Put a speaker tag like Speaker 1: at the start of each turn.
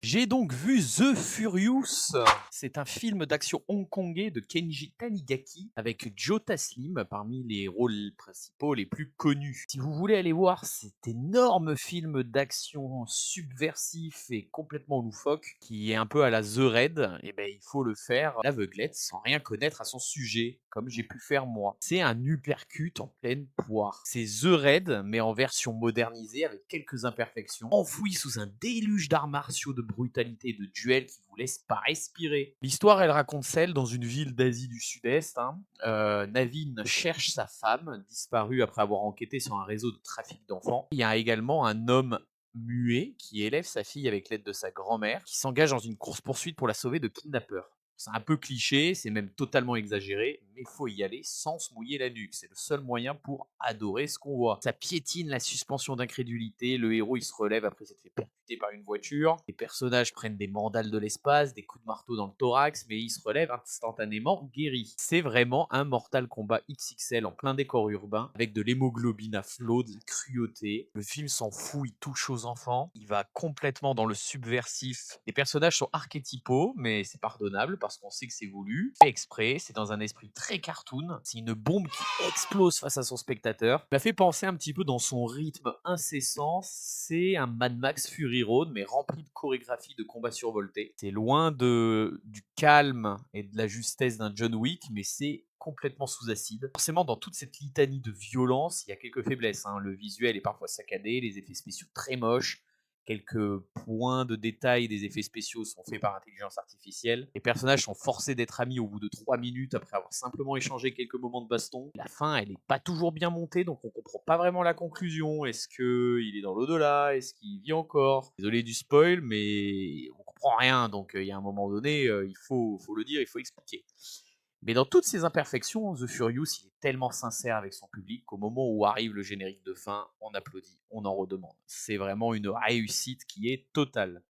Speaker 1: J'ai donc vu The Furious. C'est un film d'action hongkongais de Kenji Tanigaki avec Joe Taslim parmi les rôles principaux les plus connus. Si vous voulez aller voir cet énorme film d'action subversif et complètement loufoque qui est un peu à la The Raid, eh ben, il faut le faire à l'aveuglette sans rien connaître à son sujet, comme j'ai pu faire moi. C'est un uppercut en pleine poire. C'est The Raid, mais en version modernisée avec quelques imperfections, enfoui sous un déluge d'arts martiaux, de brutalité et de duels qui vous laissent pas respirer. L'histoire, elle raconte celle dans une ville d'Asie du Sud-Est. Navin cherche sa femme, disparue après avoir enquêté sur un réseau de trafic d'enfants. Il y a également un homme muet qui élève sa fille avec l'aide de sa grand-mère, qui s'engage dans une course-poursuite pour la sauver de kidnappeurs. C'est un peu cliché, c'est même totalement exagéré, mais faut y aller sans se mouiller la nuque. C'est le seul moyen pour adorer ce qu'on voit. Ça piétine la suspension d'incrédulité, le héros il se relève après s'être fait percuter par une voiture, les personnages prennent des mandales de l'espace, des coups de marteau dans le thorax, mais ils se relèvent instantanément guéris. C'est vraiment un Mortal Kombat XXL en plein décor urbain, avec de l'hémoglobine à flot, de la cruauté. Le film s'en fout, il touche aux enfants, il va complètement dans le subversif. Les personnages sont archétypaux, mais c'est pardonnable parce qu'on sait que c'est voulu, fait exprès, c'est dans un esprit très cartoon, c'est une bombe qui explose face à son spectateur. Il m'a fait penser un petit peu dans son rythme incessant, c'est un Mad Max Fury Road, mais rempli de chorégraphie de combats survoltés. C'est loin du calme et de la justesse d'un John Wick, mais c'est complètement sous acide. Forcément, dans toute cette litanie de violence, il y a quelques faiblesses. Le visuel est parfois saccadé, les effets spéciaux très moches, quelques points de détail des effets spéciaux sont faits par intelligence artificielle. Les personnages sont forcés d'être amis au bout de 3 minutes après avoir simplement échangé quelques moments de baston. La fin, elle est pas toujours bien montée, donc on comprend pas vraiment la conclusion. Est-ce qu'il est dans l'au-delà? Est-ce qu'il vit encore? Désolé du spoil, mais on comprend rien, donc il y a un moment donné, faut le dire, il faut expliquer. Mais dans toutes ses imperfections, The Furious, il est tellement sincère avec son public qu'au moment où arrive le générique de fin, on applaudit, on en redemande. C'est vraiment une réussite qui est totale.